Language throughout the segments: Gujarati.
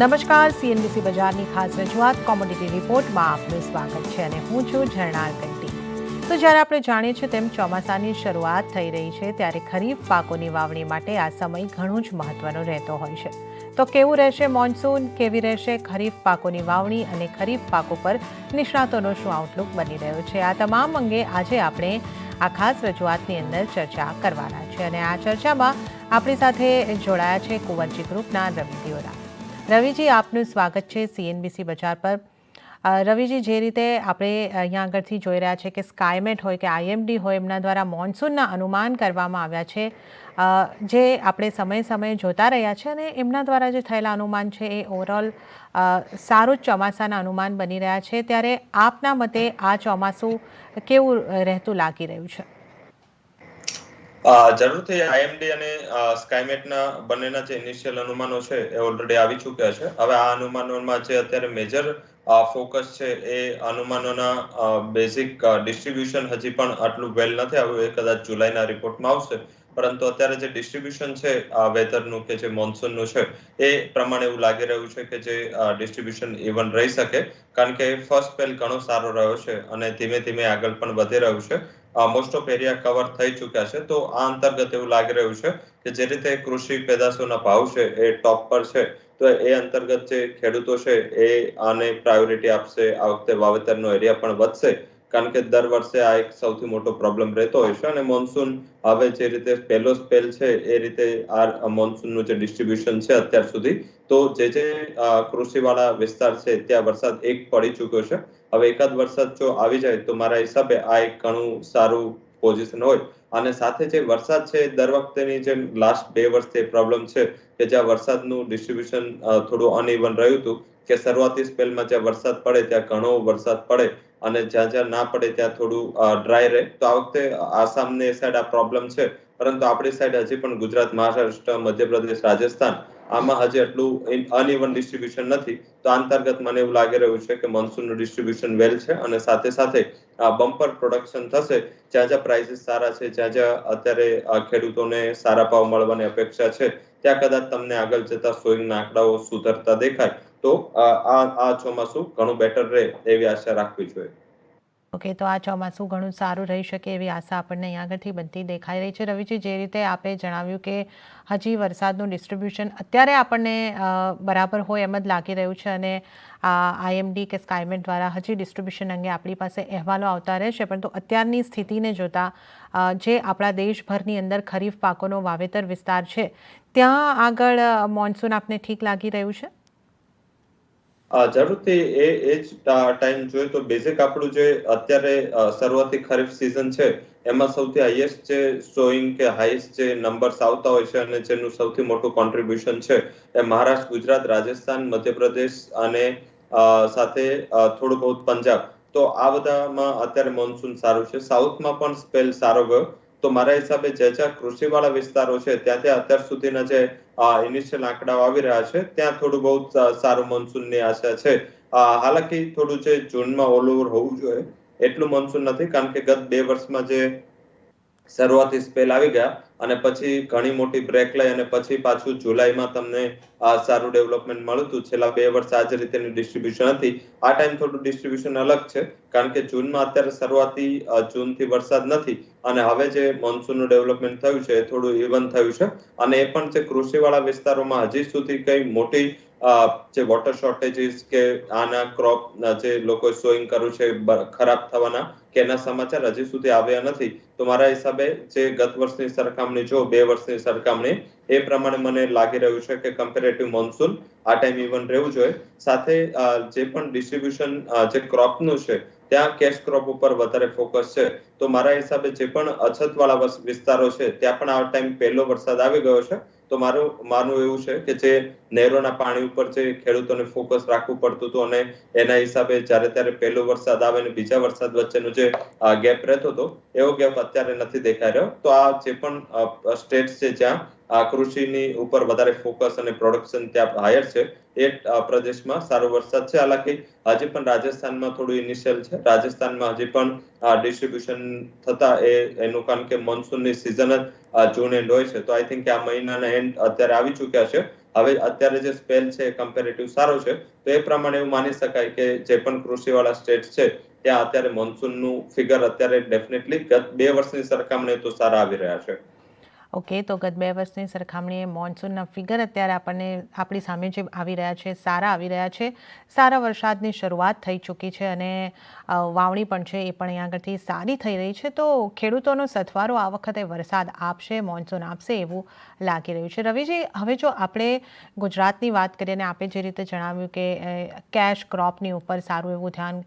નમસ્કાર, સીએનબીસી બજારની ખાસ રજૂઆત કોમોડિટી રિપોર્ટમાં આપનું સ્વાગત છે અને હું છું ઝરણાર કંટી. તો જ્યારે આપણે જાણીએ છીએ તેમ ચોમાસાની શરૂઆત થઈ રહી છે ત્યારે ખરીફ પાકોની વાવણી માટે આ સમય ઘણો જ મહત્વનો રહેતો હોય છે. તો કેવું રહેશે મોન્સૂન, કેવી રહેશે ખરીફ પાકોની વાવણી અને ખરીફ પાકો પર નિષ્ણાતોનો શું આઉટલુક બની રહ્યો છે, આ તમામ અંગે આજે આપણે આ ખાસ રજૂઆતની અંદર ચર્ચા કરવાના છે અને આ ચર્ચામાં આપણી સાથે જોડાયા છે કુંવરજી ગ્રુપના રવિ દિયોરા. રવિજી, આપનું સ્વાગત છે સીએનબીસી બજાર પર. રવિજી, જે રીતે આપણે અહીંયા આગળથી જોઈ રહ્યા છે કે સ્કાયમેટ હોય કે આઈએમડી હોય, એમના દ્વારા મોન્સૂનના અનુમાન કરવામાં આવ્યા છે, જે આપણે સમયે જોતા રહ્યા છે અને એમના દ્વારા જે થયેલા અનુમાન છે એ ઓવરઓલ સારું જ ચોમાસાના અનુમાન બની રહ્યા છે. ત્યારે આપના મતે આ ચોમાસું કેવું રહેતું લાગી રહ્યું છે? જરૂરથી આઈએમડી અને સ્કાયમેટના બંનેના જે ઇનિશિયલ અનુમાનો છે એ ઓલરેડી આવી ચૂક્યા છે. હવે આ અનુમાનોમાં જે અત્યારે મેજર ફોકસ છે એ અનુમાનોના બેઝિક ડિસ્ટ્રીબ્યુશન હજી પણ આટલું વેલ નથી આવ્યું. એ કદાચ જુલાઈના રિપોર્ટમાં આવશે, પરંતુ અત્યારે જે ડિસ્ટ્રીબ્યુશન છે વેધરનું કે જે મોન્સૂનનું છે એ પ્રમાણે એવું લાગી રહ્યું છે કે જે ડિસ્ટ્રીબ્યુશન ઇવન રહી શકે, કારણ કે ફર્સ્ટ સ્પેલ ઘણો સારો રહ્યો છે અને ધીમે ધીમે આગળ પણ વધી રહ્યું છે. મોસ્ટ ઓફ એરિયા કવર થઈ ચૂક્યા છે. તો આ અંતર્ગત એવું લાગી રહ્યું છે કે જે રીતે કૃષિ પેદાશોના ભાવ છે એ ટોપ પર છે, તો એ અંતર્ગત જે ખેડૂતો છે એ આને પ્રાયોરિટી આપશે. આ વખતે વાવેતરનો એરિયા પણ વધશે, કારણ કે દર વર્ષે આ એક સૌથી મોટો પ્રોબ્લેમ રહેતો હોય છે. અને મોન્સૂન હવે જે રીતે પહેલો સ્પેલ છે એ રીતે આ મોન્સૂનનું જે ડિસ્ટ્રીબ્યુશન છે અત્યાર સુધી, તો જે કૃષિવાળા વિસ્તાર છે ત્યાં વરસાદ એક પડી ચૂક્યો છે. હવે એકાદ વરસાદ જો આવી જાય તો મારા હિસાબે આ એક ઘણું સારું પોઝિશન હોય. અને સાથે જે વરસાદ છે દર વખતેની જેમ લાસ્ટ 2 વર્ષથી પ્રોબ્લેમ છે કે જ્યાં વરસાદનું ડિસ્ટ્રીબ્યુશન થોડું અનઇવન રહ્યું હતું, કે શરૂઆતી સ્પેલમાં જ્યાં વરસાદ પડે ત્યાં ઘણો વરસાદ પડે અને જ્યાં ના પડે ત્યાં થોડું ડ્રાય રહે. તો આ વખતે આસામની સાઈડ આ પ્રોબ્લેમ છે, પરંતુ આપણી સાઈડ હજી પણ ગુજરાત, મહારાષ્ટ્ર, મધ્યપ્રદેશ, રાજસ્થાન આમાં હજી એટલું અનઇવન ડિસ્ટ્રીબ્યુશન નથી. તો અંતર્ગત મને એવું લાગી રહ્યું છે કે મોન્સૂનનું ડિસ્ટ્રીબ્યુશન વેલ છે અને સાથે બમ્પર પ્રોડક્શન થશે. જ્યાં પ્રાઇસીસ સારા છે, જ્યાં અત્યારે ખેડૂતોને સારા ભાવ મળવાની અપેક્ષા છે, ત્યાં કદાચ તમને આગળ જતા સોઈંગના આંકડાઓ સુધરતા દેખાય તો આ ચોમાસું ઘણું બેટર રહે એવી આશા રાખવી જોઈએ. ઓકે, તો આ ચોમાસું ઘણું સારું રહી શકે એવી આશા આપણને અહીં આગળથી બનતી દેખાઈ રહી છે. રવિજી, જે રીતે આપણે જણાવ્યું કે હજી વરસાદનું ડિસ્ટ્રીબ્યુશન અત્યારે આપણને બરાબર હોય એમ જ લાગી રહ્યું છે અને આઈએમડી કે સ્કાયમેટ દ્વારા હજી ડિસ્ટ્રીબ્યુશન અંગે આપણી પાસે અહેવાલો આવતા રહેશે, પરંતુ અત્યારની સ્થિતિને જોતા જે આપણા દેશભરની અંદર ખરીફ પાકોનો વાવેતર વિસ્તાર છે ત્યાં આગળ મોન્સૂન આપને ઠીક લાગી રહ્યું છે? જરૂરથી એ જ ટાઈમ જોઈએ તો બેઝિક આપણું જે અત્યારે શરૂઆતી ખરીફ સિઝન છે એમાં સૌથી હાઈએસ્ટ જે સોઈંગ કે હાઈએસ્ટ જે નંબર્સ આવતા હોય છે અને જેનું સૌથી મોટું કોન્ટ્રીબ્યુશન છે એ મહારાષ્ટ્ર, ગુજરાત, રાજસ્થાન, મધ્યપ્રદેશ અને સાથે થોડું બહુ પંજાબ. તો આ બધામાં અત્યારે મોન્સૂન સારું છે. સાઉથમાં પણ સ્પેલ સારો ગયો. તો મારા હિસાબે જ્યાં કૃષિવાળા વિસ્તારો છે ત્યાં અત્યાર સુધીના જે ઇનિશિયલ આંકડાઓ આવી રહ્યા છે ત્યાં થોડું બહુ સારું મોન્સૂનની આશા છે. હાલાકી થોડું જે જૂનમાં ઓલ ઓવર હોવું જોઈએ એટલું મોન્સૂન નથી, કારણ કે ગત 2 વર્ષમાં જે શરૂઆતી સ્પેલ આવી ગયા અને પછી ઘણી મોટી બ્રેક લઈ અને પછી પાછું જુલાઈમાં તમને સારું ડેવલપમેન્ટ મળ્યું હતું. છેલ્લા 2 વર્ષ આ જ રીતેની ડિસ્ટ્રીબ્યુશન હતી. આ ટાઈમ થોડું ડિસ્ટ્રીબ્યુશન અલગ છે, કારણ કે જૂનમાં અત્યારે શરૂઆતી જૂનથી વરસાદ નથી અને હવે જે મોન્સૂનનું ડેવલપમેન્ટ થયું છે એ થોડું ઇવન થયું છે. અને એ પણ જે કૃષિવાળા વિસ્તારોમાં હજી સુધી કઈ મોટી જે વોટર શોર્ટેજીસ કે આના ક્રોપ જે લોકોએ સોઈંગ કર્યું છે ખરાબ થવાના કે એના સમાચાર હજી સુધી આવ્યા નથી. તો મારા હિસાબે જે ગત વર્ષની સરખામણી જો 2 વર્ષની સરખામણી એ પ્રમાણે મને લાગી રહ્યું છે કે કમ્પેરેટિવ મોન્સૂન આ ટાઈમ ઇવન રહેવું જોઈએ. સાથે જે પણ ડિસ્ટ્રીબ્યુશન જે ક્રોપનું છે ત્યાં કેશ ક્રોપ ઉપર વધારે ફોકસ છે. તો મારા હિસાબે જે પણ અછતવાળા વિસ્તારો છે ત્યાં પણ આ ટાઈમ પહેલો વરસાદ આવી ગયો છે. તો મારું માનવું એવું છે કે જે નહેરોના પાણી ઉપર જે ખેડૂતોને ફોકસ રાખવું પડતું હતું અને એના હિસાબે જ્યારે ત્યારે પહેલો વરસાદ આવે અને બીજા વરસાદ વચ્ચેનો જે ગેપ રહેતો હતો એવો ગેપ અત્યારે નથી દેખાઈ રહ્યો. તો આ જે પણ સ્ટેટ્સ છે જ્યાં કૃષિની ઉપર વધારે ફોકસ અને પ્રોડક્શન ત્યાં હાયર છે એ પ્રદેશમાં સારો વરસાદ છે. હાલાકી હજી પણ રાજસ્થાનમાં થોડું ઇનિશિયલ છે. રાજસ્થાનમાં હજી પણ ડિસ્ટ્રીબ્યુશન થતા એનું કારણ કે મોન્સૂનની સિઝન જ જૂન એન્ડ હોય છે. તો આઈ થિંક આ મહિનાના એન્ડ અત્યારે આવી ચૂક્યા છે. હવે અત્યારે જે સ્પેલ છે કમ્પેરેટિવ સારો છે, તો એ પ્રમાણે એવું માની શકાય કે જે પણ કૃષિવાળા સ્ટેટ છે ત્યાં અત્યારે મોન્સૂનનું ફિગર અત્યારે ડેફિનેટલી ગત 2 વર્ષની સરખામણીએ તો સારા આવી રહ્યા છે. ઓકે, તો ગત 2 વર્ષની સરખામણીએ મોન્સૂનના ફિગર અત્યારે આપણને આપણી સામે જે આવી રહ્યા છે સારા આવી રહ્યા છે. સારા વરસાદની શરૂઆત થઈ ચૂકી છે અને વાવણી પણ છે એ પણ અહીંયા આગળથી સારી થઈ રહી છે. તો ખેડૂતોનો સથવારો આ વખતે વરસાદ આપશે, મોન્સૂન આપશે એવું લાગી રહ્યું છે. રવિજી, હવે જો આપણે ગુજરાતની વાત કરીએ અને આપે જે રીતે જણાવ્યું કે કેશ ક્રોપની ઉપર સારું એવું ધ્યાન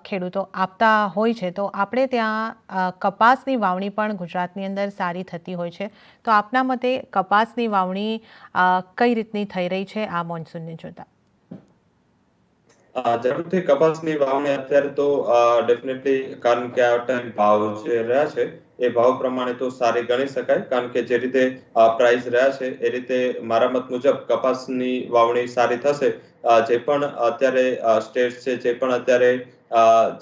ખેડૂતો આપતા હોય છે, તો આપણે ત્યાં કપાસની વાવણી પણ ગુજરાતની અંદર સારી થતી હોય છે. તો આપના મતે કપાસની વાવણી કઈ રીતની થઈ રહી છે આ મોન્સૂનને જોતા? જરૂરથી કપાસની વાવણી અત્યારે તો ડેફિનેટલી, કારણ કે આ ટાઈમ ભાવ જે રહ્યા છે એ ભાવ પ્રમાણે તો સારી ગણી શકાય, કારણ કે જે રીતે પ્રાઇસ રહ્યા છે એ રીતે મારા મત મુજબ કપાસની વાવણી સારી થશે. જે પણ અત્યારે સ્ટેટ છે, જે પણ અત્યારે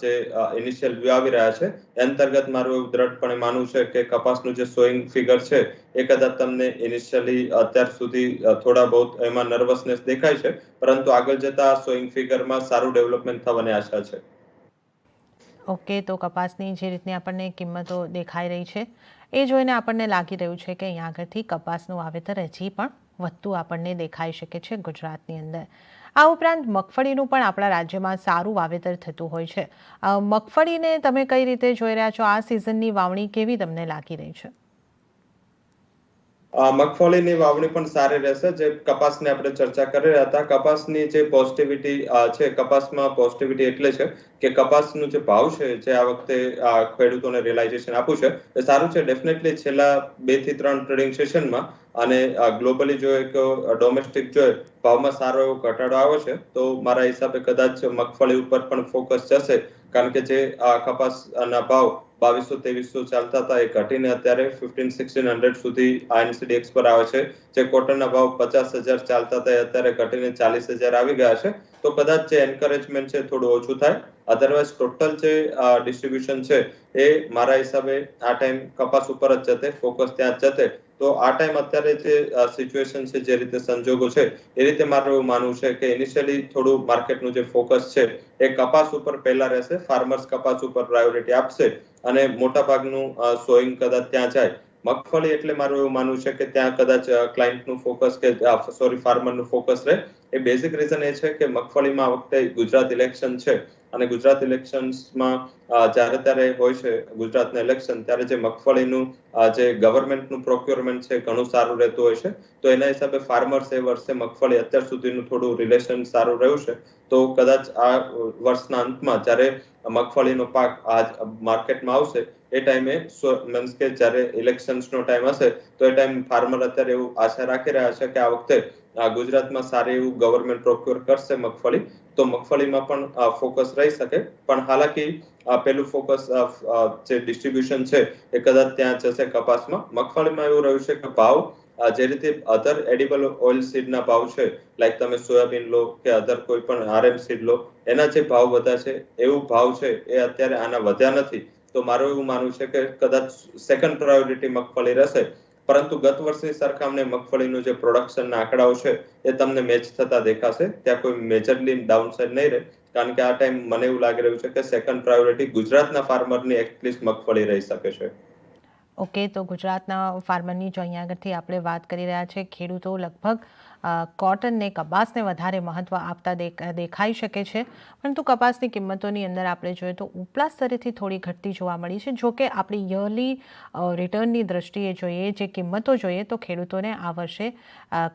જે ઇનિશિયલ વ્યૂ આવી રહ્યા છે એ અંતર્ગત મારું એવું દ્રઢપણે માનવું છે કે કપાસનું જે સોઈંગ ફિગર છે એ કદાચ તમને ઇનિશિયલી અત્યાર સુધી થોડા બહુ એમાં નર્વસનેસ દેખાય છે, પરંતુ આગળ જતા સોઈંગ ફિગરમાં સારું ડેવલપમેન્ટ થવાની આશા છે. ઓકે, તો કપાસની જે રીતની આપણને કિંમતો દેખાઈ રહી છે એ જોઈને આપણને લાગી રહ્યું છે કે અહીંયા આગળથી કપાસનું વાવેતર હજી પણ વધતું આપણને દેખાઈ શકે છે ગુજરાતની અંદર. આ ઉપરાંત મગફળીનું પણ આપણા રાજ્યમાં સારું વાવેતર થતું હોય છે. મગફળીને તમે કઈ રીતે જોઈ રહ્યા છો? આ સિઝનની વાવણી કેવી તમને લાગી રહી છે? મગફળીની વાવણી પણ સારી રહેશે. જે કપાસની આપણે ચર્ચા કરી રહ્યા હતા, કપાસની જે પોઝિટિવિટી છે, કપાસમાં પોઝિટિવિટી એટલે છે કે કપાસનું જે ભાવ છે, જે આ વખતે ખેડૂતોને રિયલાઇઝેશન આપ્યું છે એ સારું છે. ડેફિનેટલી છેલ્લા 2 થી 3 ટ્રેડિંગ સેશનમાં અને ગ્લોબલી જોઈએ કે ડોમેસ્ટિક જોઈએ ભાવમાં સારો એવો ઘટાડો આવ્યો છે, તો મારા હિસાબે કદાચ મગફળી ઉપર પણ ફોકસ જશે, કારણ કે જે કપાસના ભાવ 2200-2300 ચાલતા હતા એ ઘટીને અત્યારે 1500-1600 સુધી INCDX પર આવે છે. જે કોટનના ભાવ 50,000 ચાલતા હતા એ અત્યારે ઘટીને 40,000 આવી ગયા છે. તો કદાચ જે એન્કરેજમેન્ટ છે થોડું ઓછું થાય. અધરવાઇઝ ટોટલ જે ડિસ્ટ્રીબ્યુશન છે એ મારા હિસાબે આ ટાઈમ કપાસ ઉપર જ જતે, ફોકસ ત્યાં જ જતે. તો આ ટાઈમ અત્યારે જે સિચ્યુએશન છે, જે રીતે સંજોગો છે એ રીતે મારું એવું માનવું છે કે ઇનિશિયલી થોડું માર્કેટનું જે ફોકસ છે એ કપાસ ઉપર પહેલા રહેશે. ફાર્મર્સ કપાસ ઉપર પ્રાયોરિટી આપશે અને મોટા ભાગનું સોઈંગ કદાચ ત્યાં જાય. મગફળી એટલે મારું એવું માનવું છે કે ત્યાં કદાચ ક્લાયન્ટનું ફોકસ કે ફાર્મરનું ફોકસ રહે. એ બેઝિક રીઝન એ છે કે મગફળીમાં આ વખતે ગુજરાત ઇલેક્શન છે અને ગુજરાત ઇલેક્શન્સમાં જ્યારે ત્યારે હોય છે ગુજરાતના ઇલેક્શન, ત્યારે જે મગફળીનું જે ગવર્મેન્ટનું પ્રોક્યોરમેન્ટ છે ઘણું સારું રહેતું હોય છે. તો એના હિસાબે ફાર્મર્સ એ વર્ષે મગફળી અત્યાર સુધીનું થોડું રિલેશન સારું રહ્યું છે. તો કદાચ આ વર્ષના અંતમાં જ્યારે મગફળીનો પાક માર્કેટમાં આવશે એ ટાઈમે મીન્સ કે જ્યારે ઇલેક્શન્સનો ટાઈમ હશે તો એ ટાઈમ ફાર્મર અત્યારે એવું આશા રાખી રહ્યા છે કે આ વખતે ગુજરાતમાં સારી એવું ગવર્મેન્ટ પ્રોક્યોર કરશે મગફળી, તો મગફળીમાં પણ ફોકસ રહી શકે. પણ હાલાકી પેલું ફોકસ જે ડિસ્ટ્રીબ્યુશન છે એ કદાચ ત્યાં જશે કપાસમાં. મગફળીમાં એવું રહ્યું છે કે ભાવ જે રીતે અધર એડિબલ ઓઇલ સીડના ભાવ છે, લાઈક તમે સોયાબીન લો કે અધર કોઈ પણ RM સીડ લો, એના જે ભાવ વધ્યા છે એવું ભાવ છે એ અત્યારે આના વધ્યા નથી. તો મારું એવું માનવું છે કે કદાચ સેકન્ડ પ્રાયોરિટી મગફળી રહેશે. પરંતુ ગત વર્ષની સરખામણીએ મગફળીનું જે પ્રોડક્શનના આંકડાઓ છે એ તમને મેચ થતા દેખાશે. ત્યાં કોઈ મેજરલી ડાઉનસાઇડ નહીં રહે, કારણ કે આ ટાઈમ મને એવું લાગી રહ્યું છે કે સેકન્ડ પ્રાયોરિટી ગુજરાતના ફાર્મરની એટલીસ્ટ મગફળી રહી શકે છે. ઓકે, તો ગુજરાતના ફાર્મરની જો અહીંયા આગળથી આપણે વાત કરી રહ્યા છે, ખેડૂતો લગભગ કોટનને, કપાસને વધારે મહત્ત્વ આપતા દેખાઈ શકે છે. પરંતુ કપાસની કિંમતોની અંદર આપણે જોઈએ તો ઉપલા સ્તરેથી થોડી ઘટતી જોવા મળી છે. જોકે આપણી યરલી રિટર્નની દ્રષ્ટિએ જોઈએ, જે કિંમતો જોઈએ, તો ખેડૂતોને આ વર્ષે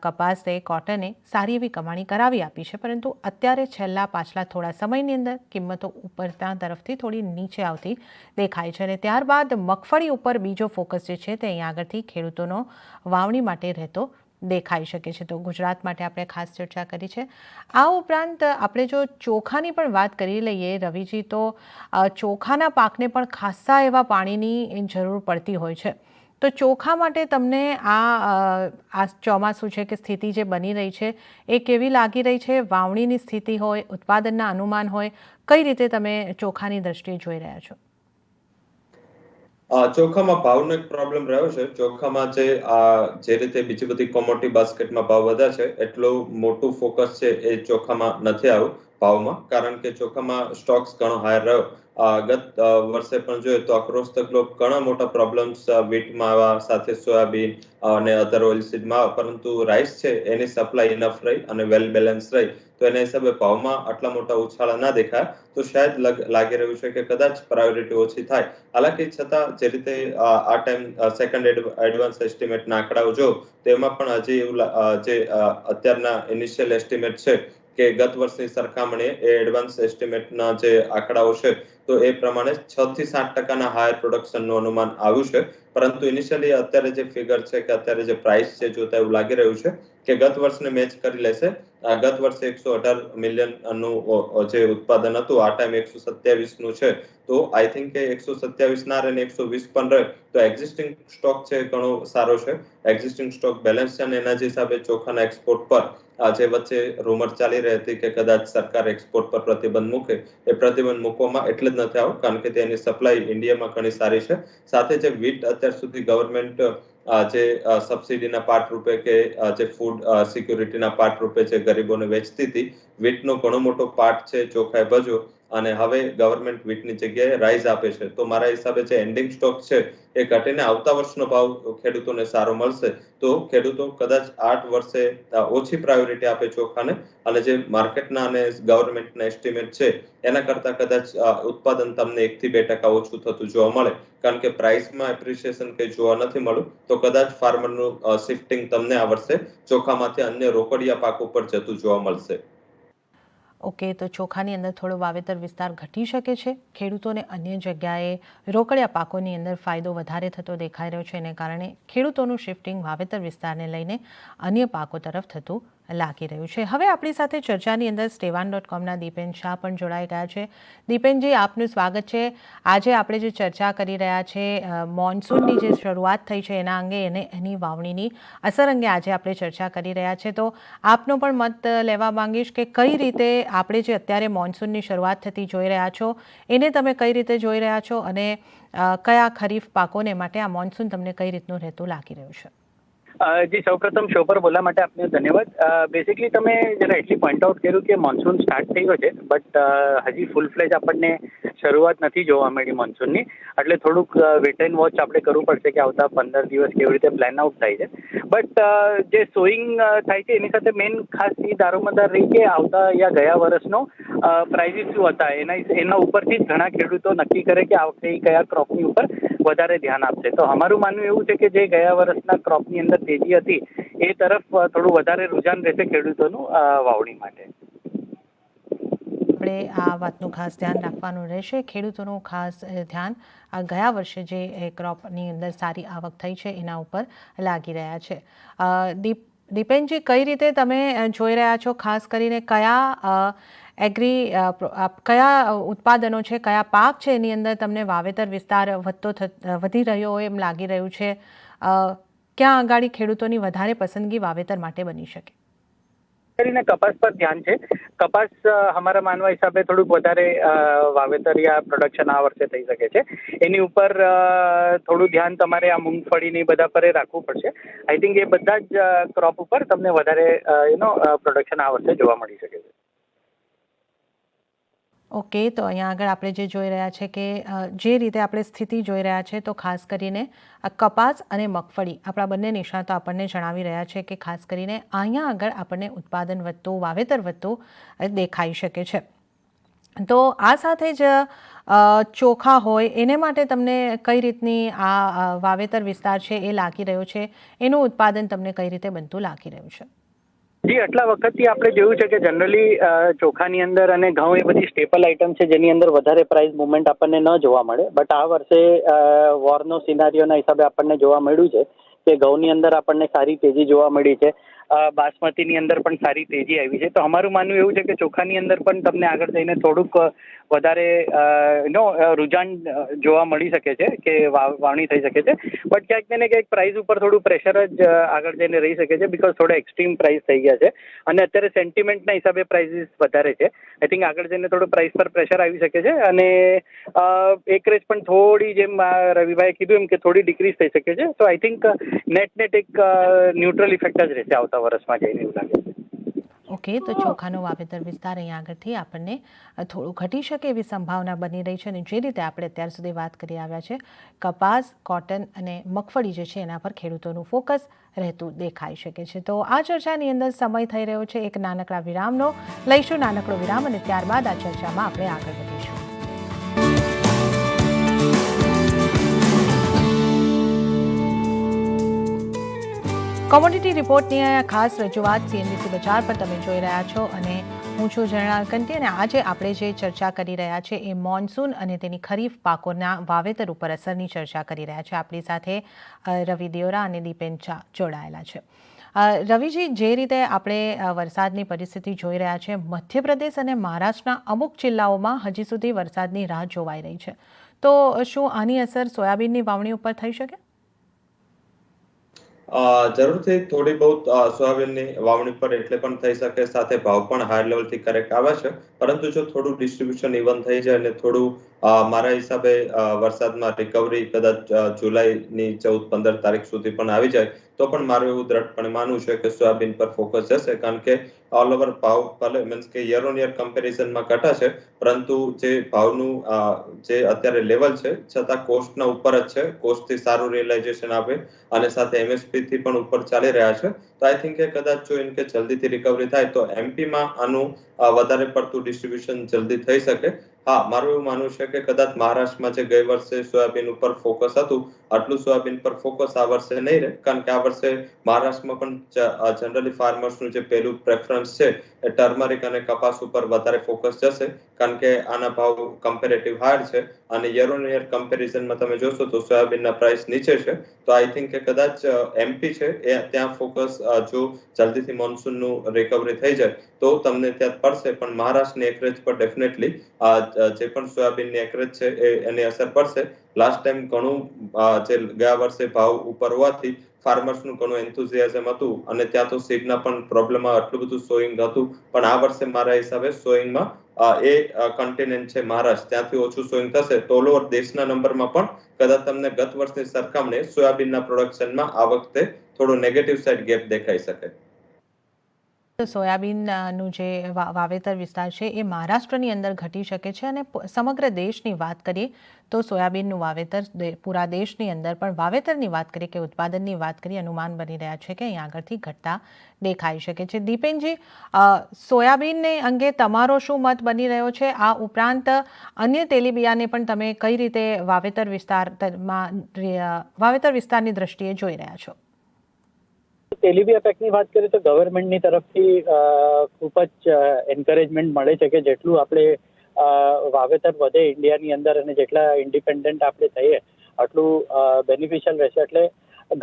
કપાસે, કોટને સારી એવી કમાણી કરાવી આપી છે. પરંતુ અત્યારે પાછલા થોડા સમયની અંદર કિંમતો ઉપરના તરફથી થોડી નીચે આવતી દેખાય છે. અને ત્યારબાદ મગફળી ઉપર બીજો ફોકસ જે છે તે અહીંયા આગળથી ખેડૂતોનો વાવણી માટે રહેતો દેખાઈ શકે છે. તો ગુજરાત માટે આપણે ખાસ ચર્ચા કરી છે. આ ઉપરાંત આપણે જો ચોખાની પણ વાત કરી લઈએ રવિજી, તો ચોખાના પાકને પણ ખાસ્સા એવા પાણીની જરૂર પડતી હોય છે. તો ચોખા માટે તમને આ ચોમાસું છે કે સ્થિતિ જે બની રહી છે એ કેવી લાગી રહી છે? વાવણીની સ્થિતિ હોય, ઉત્પાદનના અનુમાન હોય, કઈ રીતે તમે ચોખાની દ્રષ્ટિએ જોઈ રહ્યા છો? ચોખામાં ભાવનો એક પ્રોબ્લેમ રહ્યો છે. ચોખામાં જે રીતે બીજી બધી કોમોડિટી બાસ્કેટમાં ભાવ વધ્યા છે એટલું મોટું ફોકસ છે એ ચોખામાં નથી આવ્યું ભાવમાં, કારણ કે ચોખામાં સ્ટોક્સ ઘણો હાયર રહ્યો. ગત વર્ષે પણ જોઈએ તો અક્રોસ ધ ગ્લોબ ઘણા મોટા પ્રોબ્લેમ્સ વીટમાં આવ્યા, સાથે સોયાબીન અને અધર ઓઇલસીડમાં આવ્યા, પરંતુ રાઈસ છે એની સપ્લાય ઇનફ રહી અને વેલ બેલેન્સ રહી, તો એના હિસાબે ભાવમાં આટલા મોટા ઉછાળા ના દેખાય. તો શાયદ લાગી રહ્યું છે કે કદાચ પ્રાયોરિટી ઓછી થાય. હાલાકી છતાં જે રીતે આ ટાઈમ સેકન્ડ એડવાન્સ એસ્ટિમેટના આંકડાઓ જો, તેમાં પણ હજી એવું જે અત્યારના ઇનિશિયલ એસ્ટિમેટ છે કે ગત વર્ષની સરખામણીએ એ એડવાન્સ એસ્ટિમેટના જે આંકડાઓ છે તો એ પ્રમાણે 6 થી 7% હાયર પ્રોડક્શનનું અનુમાન આવ્યું છે. પરંતુ ઇનિશિયલી અત્યારે જે ફિગર છે કે અત્યારે જે પ્રાઇસ છે જોતા એવું લાગી રહ્યું છે કે ગત વર્ષને મેચ કરી લેશે. ગત વર્ષે 118 મિલિયનનું જે ઉત્પાદન હતું આ ટાઈમ 127 નું છે. તો આઈ થિંક કે 127 ના રહે ને 120 પણ રહે તો એક્ઝિસ્ટિંગ સ્ટોક છે ઘણો સારો છે. એક્ઝિસ્ટિંગ સ્ટોક બેલેન્સ છે અને એના જ હિસાબે ચોખાના એક્સપોર્ટ પર જે વચ્ચે રૂમર ચાલી રહી હતી કે કદાચ સરકાર એક્સપોર્ટ પર પ્રતિબંધ મૂકે, એ પ્રતિબંધ મૂકવામાં એટલે જ નથી આવ્યો કારણ કે તેની સપ્લાય ઇન્ડિયામાં ઘણી સારી છે. સાથે જે વીટ અત્યાર સુધી ગવર્મેન્ટ જે સબસિડીના પાર્ટ રૂપે કે જે ફૂડ સિક્યુરિટીના પાર્ટ રૂપે જે ગરીબોને વેચતી હતી, વીટનો ઘણો મોટો પાર્ટ છે ચોખાએ ભજ્યો અને હવે ગવર્મેન્ટ વીટની જગ્યાએ રાઈઝ આપે છે. તો મારા હિસાબે જે એન્ડિંગ સ્ટોક છે એ ઘટીને આવતા વર્ષનો ભાવ ખેડૂતોને સારો મળશે. તો ખેડૂતો કદાચ 8 વર્ષે ઓછી પ્રાયોરિટી આપે ચોખાને અને જે માર્કેટના અને ગવર્મેન્ટના એસ્ટિમેટ છે એના કરતા કદાચ ઉત્પાદન તમને 1 થી 2% ઓછું થતું જોવા મળે, કારણ કે પ્રાઇસમાં એપ્રિસિએશન કંઈ જોવા નથી મળ્યું. તો કદાચ ફાર્મરનું શિફ્ટિંગ તમને આ વર્ષે ચોખામાંથી અન્ય રોકડિયા પાક ઉપર જતું જોવા મળશે. ઓકે, તો ચોખાની અંદર થોડો વાવેતર વિસ્તાર ઘટી શકે છે. ખેડૂતોને અન્ય જગ્યાએ રોકડિયા પાકોની અંદર ફાયદો વધારે થતો દેખાઈ રહ્યો છે. એને કારણે ખેડૂતોનું શિફ્ટિંગ વાવેતર વિસ્તારને લઈને અન્ય પાકો તરફ થતું લાગી રહ્યું છે. હવે આપણી સાથે ચર્ચાની અંદર stevan.comના દીપેન શાહ પણ જોડાઈ ગયા છે. દીપેનજી, આપનું સ્વાગત છે. આજે આપણે જે ચર્ચા કરી રહ્યા છે મોન્સૂનની જે શરૂઆત થઈ છે એના અંગે અને એની વાવણીની અસર અંગે આજે આપણે ચર્ચા કરી રહ્યા છે. તો આપનો પણ મત લેવા માંગીશ કે કઈ રીતે આપણે જે અત્યારે મોન્સૂનની શરૂઆત થતી જોઈ રહ્યા છો એને તમે કઈ રીતે જોઈ રહ્યા છો અને કયા ખરીફ પાકોને માટે આ મોન્સૂન તમને કઈ રીતનું રહેતું લાગી રહ્યું છે? જી, સૌપ્રથમ શો પર બોલવા માટે આપને ધન્યવાદ. બેસિકલી તમે જરા એટલી પોઈન્ટ આઉટ કર્યું કે મોન્સૂન સ્ટાર્ટ થઈ ગયો છે, બટ હજી ફૂલ ફ્લેજ આપણને શરૂઆત નથી જોવા મળી મોન્સૂનની. એટલે થોડુંક વેટ એન્ડ વોચ આપણે કરવું પડશે કે આવતા 15 દિવસ કેવી રીતે પ્લાન આઉટ થાય છે. બટ જે સોઈંગ થાય છે એની સાથે મેઇન ખાસ એ દારોમદાર રહી કે આવતા યા ગયા વર્ષનો પ્રાઇઝિસ શું હતા એના ઉપરથી જ ઘણા ખેડૂતો નક્કી કરે કે આ વખતે કયા ક્રોપની ઉપર વધારે ધ્યાન આપશે. તો અમારું માનવું એવું છે કે જે ગયા વર્ષના ક્રોપની અંદર તેજી હતી એ તરફ થોડું વધારે રુઝાન રહેશે ખેડૂતોનું વાવણી માટે. આપણે આ વાતનું ખાસ ધ્યાન રાખવાનું રહેશે. ખેડૂતોનું ખાસ ધ્યાન આ ગયા વર્ષે જે ક્રોપની અંદર સારી આવક થઈ છે એના ઉપર લાગી રહ્યા છે. દીપેનજી, કઈ રીતે તમે જોઈ રહ્યા છો, ખાસ કરીને કયા કયા ઉત્પાદનો છે, કયા પાક છે એની અંદર તમને વાવેતર વિસ્તાર વધી રહ્યો હોય એમ લાગી રહ્યું છે? ક્યાં આગાડી ખેડૂતોની વધારે પસંદગી વાવેતર માટે બની શકે? કરીને કપાસ પર ધ્યાન છે. કપાસ અમારા માનવા હિસાબે થોડુંક વધારે વાવેતર યા પ્રોડક્શન આ વર્ષે થઈ શકે છે. એની ઉપર થોડું ધ્યાન તમારે આ મૂંગફળી ને બધા પર રાખવું પડશે. આઈ થિંક એ બધા જ ક્રોપ ઉપર તમને વધારે પ્રોડક્શન આ વર્ષે જોવા મળી શકે છે. ઓકે, તો અહીંયા આગળ આપણે જે જોઈ રહ્યા છે કે જે રીતે આપણે સ્થિતિ જોઈ રહ્યા છે તો ખાસ કરીને કપાસ અને મગફળી આપણા બંને નિષ્ણાતો આપણને જણાવી રહ્યા છે કે ખાસ કરીને અહીંયા આગળ આપણને ઉત્પાદન વધતું, વાવેતર વધતું દેખાઈ શકે છે. તો આ સાથે જ ચોખા હોય એને માટે તમને કઈ રીતની આ વાવેતર વિસ્તાર છે એ લાગી રહ્યો છે, એનું ઉત્પાદન તમને કઈ રીતે બનતું લાગી રહ્યું છે? જી, આટલા વખતથી આપણે જોયું છે કે જનરલી ચોખાની અંદર અને ઘઉં એ બધી સ્ટેપલ આઇટમ છે જેની અંદર વધારે પ્રાઇસ મુવમેન્ટ આપણને ન જોવા મળે. બટ આ વર્ષે વોરનો સિનારીઓના હિસાબે આપણને જોવા મળ્યું છે કે ઘઉંની અંદર આપણને સારી તેજી જોવા મળી છે. બાસમતીની અંદર પણ સારી તેજી આવી છે. તો અમારું માનવું એવું છે કે ચોખાની અંદર પણ તમને આગળ જઈને થોડુંક વધારે રુઝાન જોવા મળી શકે છે કે વાવણી થઈ શકે છે. બટ ક્યાંક ને ક્યાંક પ્રાઇસ ઉપર થોડું પ્રેશર જ આગળ જઈને રહી શકે છે, બીકોઝ થોડા એક્સ્ટ્રીમ પ્રાઇસ થઈ ગયા છે અને અત્યારે સેન્ટિમેન્ટના હિસાબે પ્રાઇસીસ વધારે છે. આઈ થિંક આગળ જઈને થોડું પ્રાઇસ પર પ્રેશર આવી શકે છે અને એકરેજ પણ થોડી, જેમ રવિભાઈએ કીધું એમ, કે થોડી ડિક્રીઝ થઈ શકે છે. તો આઈ થિંક નેટ એક ન્યુટ્રલ ઇફેક્ટ જ રહેશે આવતા વર્ષમાં જઈને, એવું લાગે છે. ઓકે, તો ચોખાનો વાવેતર વિસ્તાર અહીંયા આગળથી આપણને થોડું ઘટી શકે એવી સંભાવના બની રહી છે. અને જે રીતે આપણે અત્યાર સુધી વાત કરી આવ્યા છે, કપાસ, કોટન અને મગફળી જે છે એના પર ખેડૂતોનું ફોકસ રહેતું દેખાઈ શકે છે. તો આ ચર્ચાની અંદર સમય થઈ રહ્યો છે એક નાનકડા વિરામનો. લઈશું નાનકડો વિરામ અને ત્યારબાદ આ ચર્ચામાં આપણે આગળ વધીશું. કોમોડિટી રિપોર્ટની ખાસ રજૂઆત CNBC બજાર પર તમે જોઈ રહ્યા છો અને હું છું ઝરણા કંટી. અને આજે આપણે જે ચર્ચા કરી રહ્યા છે એ મોન્સૂન અને તેની ખરીફ પાકોના વાવેતર ઉપર અસરની ચર્ચા કરી રહ્યા છે. આપણી સાથે રવિ દેવરા અને દીપેન શાહ જોડાયેલા છે. રવિજી, જે રીતે આપણે વરસાદની પરિસ્થિતિ જોઈ રહ્યા છે, મધ્યપ્રદેશ અને મહારાષ્ટ્રના અમુક જિલ્લાઓમાં હજી સુધી વરસાદની રાહ જોવાઈ રહી છે. તો શું આની અસર સોયાબીનની વાવણી ઉપર થઈ શકે? જરૂરથી થોડી બહુ સોયાબીનની વાવણી પર એટલે પણ થઈ શકે, સાથે ભાવ પણ હાઈ લેવલથી કરેક્ટ આવે છે. પરંતુ જો થોડું ડિસ્ટ્રીબ્યુશન ઇવન થઈ જાય અને થોડું મારા હિસાબે વરસાદમાં રિકવરી કદાચ જુલાઈની 14-15 તારીખ સુધી પણ આવી જાય તો પણ મારું એવું દ્રઢપણે માનવું છે કે સોયાબીન પર ફોકસ જશે. કારણ કે ઓલ ઓવર ભાવ ભલે મીન્સ કે યર ઓન યર કમ્પેરિઝનમાં ઘટા છે, પરંતુ જે ભાવનું જે અત્યારે લેવલ છે છતાં કોસ્ટના ઉપર જ છે. કોસ્ટથી સારું રિયલાઇઝેશન આપે અને સાથે MSP થી પણ ઉપર ચાલી રહ્યા છે. તો આઈ થિંક કે કદાચ જો એમ કે જલ્દીથી રિકવરી થાય તો એમપીમાં આનું વધારે પડતું ડિસ્ટ્રીબ્યુશન જલ્દી થઈ શકે. હા, મારું એવું માનવું છે કે કદાચ મહારાષ્ટ્રમાં જે ગઈ વર્ષે સોયાબીન ઉપર ફોકસ હતું, આટલું સોયાબીન પર ફોકસ આ વર્ષે નહીં રહે. કારણ કે આ વર્ષે મહારાષ્ટ્રમાં પણ જનરલી ફાર્મર્સનું જે પહેલું પ્રેફરન્સ છે એ ટર્મરિક અને કપાસ ઉપર વધારે ફોકસ જશે. કારણ કે આના ભાવ કમ્પેરેટિવ હાયર છે અને યર ઓન યર કમ્પેરિઝનમાં તમે જોશો તો સોયાબીનના પ્રાઇસ નીચે છે. તો આઈ થિંક કે કદાચ એમપી છે એ ત્યાં ફોકસ જો જલ્દીથી મોન્સૂનનું રિકવરી થઈ જાય તો તમને ત્યાં પડશે. પણ મહારાષ્ટ્રની એકરેજ પર ડેફિનેટલી જે પણ સોયાબીનની એકરેજ છે એની અસર પડશે. લાસ્ટ ટાઈમ ઘણું જે ગયા વર્ષે ભાવ ઉપર હોવાથી ફાર્મર્સનું ઘણું એન્થુઝિયાઝમ હતું અને ત્યાં તો સીડના પણ પ્રોબ્લેમમાં આટલું બધું સોઈંગ હતું. પણ આ વર્ષે મારા હિસાબે સોઈંગમાં એ કન્ટિનેન્ટ છે મહારાષ્ટ્ર, ત્યાંથી ઓછું સોઈંગ થશે. તો ઓલ ઓવર દેશના નંબરમાં પણ કદાચ તમને ગત વર્ષની સરખામણીએ સોયાબીનના પ્રોડક્શનમાં આ વખતે થોડો નેગેટિવ સાઇડ ગેપ દેખાઈ શકે. સોયાબીનનું જે વાવેતર વિસ્તાર છે એ મહારાષ્ટ્રની અંદર ઘટી શકે છે. અને સમગ્ર દેશની વાત કરીએ તો સોયાબીનનું વાવેતર પૂરા દેશની અંદર પણ વાવેતરની વાત કરીએ કે ઉત્પાદનની વાત કરીએ, અનુમાન બની રહ્યા છે કે અહીં આગળથી ઘટતા દેખાઈ શકે છે. દીપેનજી, સોયાબીનને અંગે તમારો શું મત બની રહ્યો છે? આ ઉપરાંત અન્ય તેલીબિયાને પણ તમે કઈ રીતે વાવેતર વિસ્તારની દ્રષ્ટિએ જોઈ રહ્યા છો? તેલીબિયા પેકની વાત કરીએ તો ગવર્મેન્ટની તરફથી ખૂબ જ એન્કરેજમેન્ટ મળે છે કે જેટલું આપણે વાવેતર વધે ઇન્ડિયાની અંદર અને જેટલા ઇન્ડિપેન્ડન્ટ આપણે થઈએ આટલું બેનિફિશિયલ રહેશે. એટલે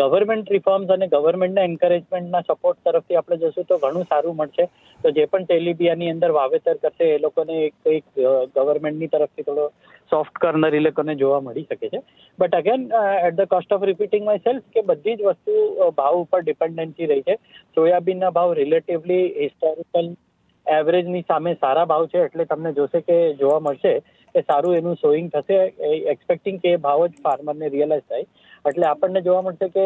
ગવર્મેન્ટ રિફોર્મ્સ અને ગવર્મેન્ટના એન્કરેજમેન્ટના સપોર્ટ તરફથી આપણે જશું તો ઘણું સારું મળશે. તો જે પણ તેલીબિયાની અંદર વાવેતર કરશે એ લોકોને એક ગવર્મેન્ટની તરફથી થોડો સોફ્ટ કોર્નર એ લોકોને જોવા મળી શકે છે. But again at the cost of repeating myself કે બધી જ વસ્તુ ભાવ ઉપર ડિપેન્ડન્સી રહી છે. સોયાબીનના ભાવ રિલેટિવલી હિસ્ટોરિકલ એવરેજની સામે સારા ભાવ છે. એટલે તમને જોવા મળશે કે સારું એનું સોઈંગ થશે, એક્સપેક્ટિંગ કે એ ભાવ જ ફાર્મરને રિયલાઇઝ થાય. એટલે આપણને જોવા મળશે કે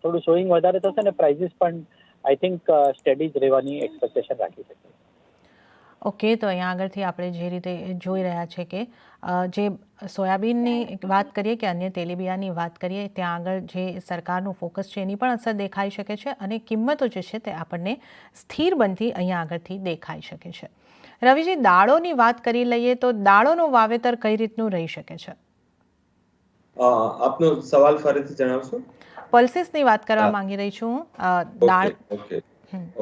થોડું સોઈંગ વધારે થશે અને પ્રાઇસીસ પણ આઈ થિંક સ્ટેડી જ રહેવાની એક્સપેક્ટેશન રાખી શકીએ. ઓકે, તો અહીંયા આગળથી આપણે જે રીતે જોઈ રહ્યા છે કે જે સોયાબીનની વાત કરીએ કે અન્ય તેલીબિયાની વાત કરીએ, ત્યાં આગળ જે સરકારનું ફોકસ છે એની પણ અસર દેખાઈ શકે છે અને કિંમતો જે છે તે આપણને સ્થિર બનતી અહીંયા આગળથી દેખાઈ શકે છે. રવિજી, દાળોની વાત કરી લઈએ તો દાળોનું વાવેતર કઈ રીતનું રહી શકે છે? આપનો સવાલ ફરીથી જણાવશો? પલ્સીસની વાત કરવા માંગી રહી છું. દાળ.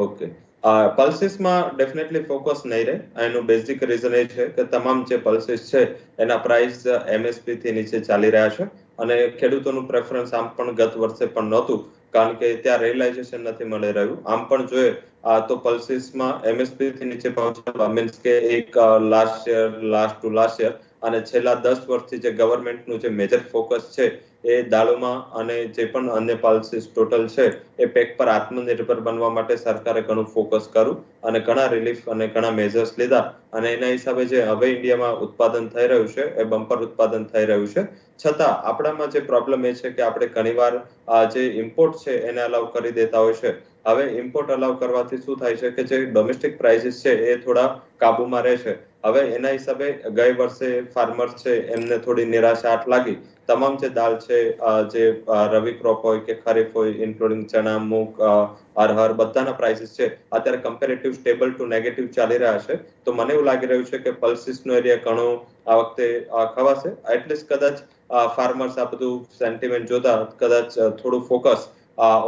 ઓકે. પલ્સીસમાં ડેફિનેટલી ફોકસ નહીં રહે. એનું બેઝિક રીઝન એ છે કે તમામ જે પલ્સીસ છે એના પ્રાઇસ MSP થી નીચે ચાલી રહ્યા છે અને ખેડૂતોનું પ્રેફરન્સ આમ પણ ગત વર્ષે પણ નહોતું. કારણ કે ત્યાં રિયલાઇઝેશન નથી મળી રહ્યું. આમ પણ જોઈએ તો પલ્સીસમાં MSP થી નીચે પહોંચવા મીન્સ કે એક લાસ્ટ ટુ લાસ્ટ યર અને છેલ્લા 10 વર્ષથી જે ગવર્મેન્ટનું જે મેજર ફોકસ છે એ દાળોમાં અને જે પણ અન્ય પલ્સીસ ટોટલ છે એ પેક પર આત્મનિર્ભર બનવા માટે સરકારે ઘણું ફોકસ કર્યું અને ઘણા રિલીફ અને ઘણા મેજર્સ લીધા અને એના હિસાબે જે હવે ઇન્ડિયામાં ઉત્પાદન થઈ રહ્યું છે એ બમ્પર ઉત્પાદન થઈ રહ્યું છે. છતાં આપણામાં જે પ્રોબ્લેમ એ છે કે આપણે ઘણીવાર જે ઇમ્પોર્ટ છે એને અલાઉ કરી દેતા હોય છે. હવે ઇમ્પોર્ટ અલાઉ કરવાથી શું થાય છે કે જે ડોમેસ્ટિક પ્રાઇસીસ છે એ થોડા કાબુમાં રહેશે. હવે એના હિસાબે ગઈ વર્ષે ફાર્મર્સ છે એમને થોડી નિરાશાટ લાગી. તમામ જે દાળ છે જે રવિ ક્રોપ હોય કે ખરીફ હોય ઇન્ક્લુડિંગ ચણા, મૂગ, અરહર બધાના પ્રાઇસીસ છે અત્યારે કમ્પેરેટિવ સ્ટેબલ ટુ નેગેટિવ ચાલી રહ્યા છે. તો મને એવું લાગી રહ્યું છે કે પલ્સીસનો એરિયા ઘણો આ વખતે ખવાશે. એટલીસ્ટ કદાચ ફાર્મર્સ આ બધું સેન્ટિમેન્ટ જોતા કદાચ થોડું ફોકસ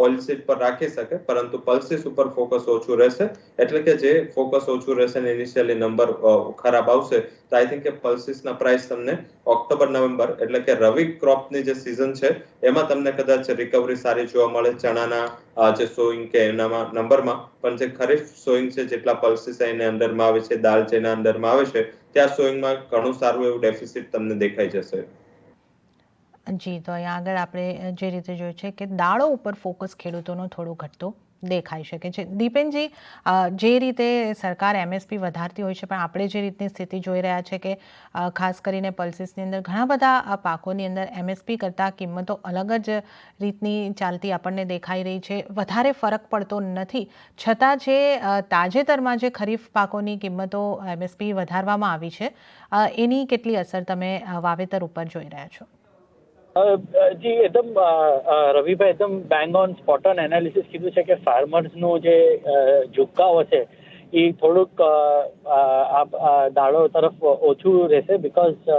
ઓઇલસીડ પર રાખી શકે, પરંતુ પલ્સીસ ઉપર ફોકસ ઓછું રહેશે. એટલે કે જે ફોકસ ઓછું રહેશે ને ઇનિશિયલી નંબર ખરાબ આવશે તો આઈ થિંક કે પલ્સીસના પ્રાઇસ તમને ઓક્ટોબર નવેમ્બર એટલે કે રવિ ક્રોપની જે સિઝન છે એમાં તમને કદાચ રિકવરી સારી જોવા મળે ચણાના જે સોઈંગ કે એનામાં નંબરમાં. પણ જે ખરીફ સોઈંગ છે જેટલા પલ્સીસ એના અંડરમાં આવે છે, દાળ જેના અંડરમાં આવે છે ત્યાં સોઈંગમાં ઘણું સારું એવું ડેફિસિટ તમને દેખાઈ જશે. જી, તો અહીંયા આગળ આપણે જે રીતે જોયું છે કે દાળો ઉપર ફોકસ ખેડૂતોનો થોડો ઘટતો દેખાઈ શકે છે. દીપેનજી, જે રીતે સરકાર MSP વધારતી હોય છે પણ આપણે જે રીતની સ્થિતિ જોઈ રહ્યા છે કે ખાસ કરીને પલ્સીસની અંદર ઘણા બધા પાકોની અંદર MSP કરતાં કિંમતો અલગ જ રીતની ચાલતી આપણને દેખાઈ રહી છે. વધારે ફરક પડતો નથી, છતાં જે તાજેતરમાં જે ખરીફ પાકોની કિંમતો MSP વધારવામાં આવી છે એની કેટલી અસર તમે વાવેતર ઉપર જોઈ રહ્યા છો? જી, એકદમ રવિભાઈ એકદમ bang on spot on analysis કીધું છે કે ફાર્મર્સનું જે ઝુકાવ છે એ થોડુંક દાળો તરફ ઓછું રહેશે બિકોઝ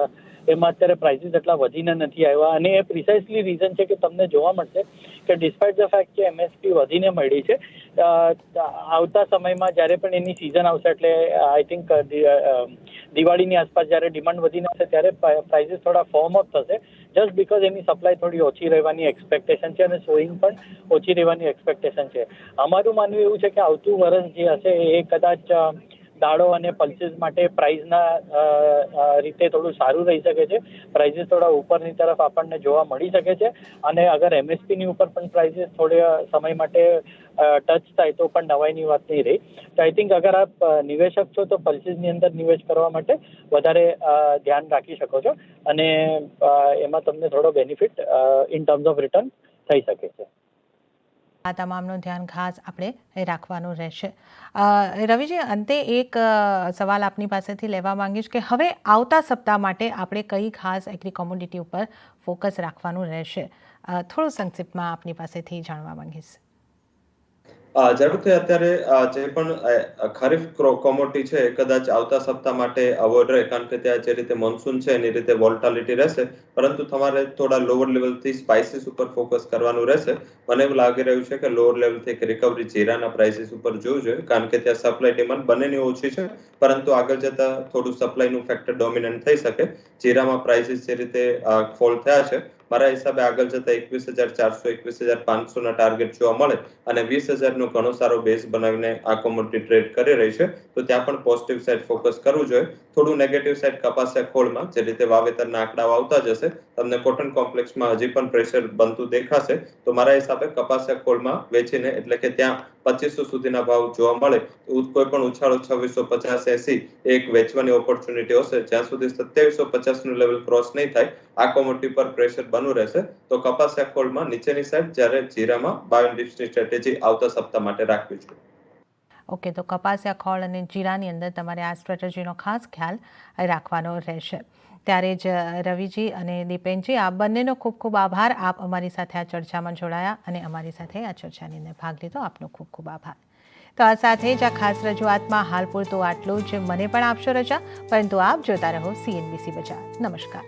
એમાં અત્યારે પ્રાઇસીસ એટલા વધીને નથી આવ્યા અને એ પ્રિસાઇસલી રીઝન છે કે તમને જોવા મળશે કે ડિસ્પાઇટ ધ ફેક્ટ કે MSP વધીને મળી છે આવતા સમયમાં જ્યારે પણ એની સિઝન આવશે એટલે આઈ થિંક દિવાળીની આસપાસ જ્યારે ડિમાન્ડ વધીને આવશે ત્યારે પ્રાઇસીસ થોડા ફોર્મ અપ થશે જસ્ટ બિકોઝ એની સપ્લાય થોડી ઓછી રહેવાની એક્સપેક્ટેશન છે અને સોઈંગ પણ ઓછી રહેવાની એક્સપેક્ટેશન છે. અમારું માનવું એવું છે કે આવતું વર્ષ જે હશે એ કદાચ દાળો અને પલ્સીસ માટે પ્રાઇસના રીતે થોડું સારું રહી શકે છે. પ્રાઇસીસ થોડા ઉપરની તરફ આપણને જોવા મળી શકે છે અને અગર MSPની ઉપર પણ પ્રાઇસીસ થોડા સમય માટે ટચ થાય તો પણ નવાઈની વાત નહીં રહી. તો આઈ થિંક અગર આપ નિવેશક છો તો પલ્સીસની અંદર નિવેશ કરવા માટે વધારે ધ્યાન રાખી શકો છો અને એમાં તમને થોડો benefit in terms of return થઈ શકે છે. આ તમામનું ધ્યાન ખાસ આપણે રાખવાનું રહેશે. રવિજી, અંતે એક સવાલ આપની પાસેથી લેવા માંગીશ કે હવે આવતા સપ્તાહ માટે આપણે કઈ ખાસ એગ્રી કોમોડિટી ઉપર ફોકસ રાખવાનું રહેશે? થોડું સંક્ષિપ્તમાં આપની પાસેથી જાણવા માંગીશ. જરૂરથી અત્યારે જે પણ ખરીફ કોમોડિટી છે કદાચ આવતા સપ્તાહ માટે અવોઇડ રહે, કારણ કે ત્યાં જે રીતે મોન્સૂન છે એની રીતે વોલ્ટાલિટી રહેશે, પરંતુ તમારે થોડા લોઅર લેવલથી સ્પાઇસીસ ઉપર ફોકસ કરવાનું રહેશે. મને એવું લાગી રહ્યું છે કે લોઅર લેવલથી એક રિકવરી જીરાના પ્રાઇસીસ ઉપર જોવું જોઈએ, કારણ કે ત્યાં સપ્લાય ડિમાન્ડ બંનેની ઓછી છે, પરંતુ આગળ જતા થોડું સપ્લાયનું ફેક્ટર ડોમિનન્ટ થઈ શકે. જીરામાં પ્રાઇસીસ જે રીતે ફોલ થયા છે મારા હિસાબે આગળ જતા 21,400 21,500 ના ટાર્ગેટ જોવા મળે અને 20,000 નો ઘણો સારો બેઝ બનાવીને આ કોમોડિટી ટ્રેડ કરી રહી છે. તો ત્યાં પણ પોઝિટિવ સાઈડ ફોકસ કરવું જોઈએ. થોડું નેગેટિવ સાઈડ કપાસિયા ખોળમાં જે રીતે વાવેતરના આંકડાઓ આવતા જશે તમને કોટન કોમ્પ્લેક્સમાં હજી પણ પ્રેશર બનતું દેખાશે. તો મારા હિસાબે કપાસિયા ખોળમાં વેચીને એટલે કે ત્યાં 2500 સુધીના ભાવ જોવા મળે કોઈ પણ ઉછાળો 2650-80 એક વેચવાની ઓપોર્ચ્યુનિટી હશે. જ્યાં સુધી 2750 નું લેવલ ક્રોસ નહીં થાય આ કોમોડિટી પર પ્રેશર બનવું રહેશે. તો કપાસિયા ખોળમાં નીચેની સાઈડ જ્યારે જીરામાં 22 ડિપ્સની સ્ટ્રેટેજી આવતા સપ્તાહ માટે રાખવી જોઈએ. ઓકે, તો કપાસિયા ખોળ અને જીરાની અંદર તમારે આ સ્ટ્રેટેજીનો ખાસ ખ્યાલ રાખવાનો રહેશે. ત્યારે જ રવિજી અને દીપેનજી, આ બંનેનો ખૂબ ખૂબ આભાર. આપ અમારી સાથે આ ચર્ચામાં જોડાયા અને અમારી સાથે આ ચર્ચાની અંદર ભાગ લીધો. આપનો ખૂબ ખૂબ આભાર. તો આ સાથે જ આ ખાસ રજૂઆતમાં હાલ પૂરતું આટલું જ. મને પણ આપશો રજા, પરંતુ આપ જોતા રહો CNBC બજાર. નમસ્કાર.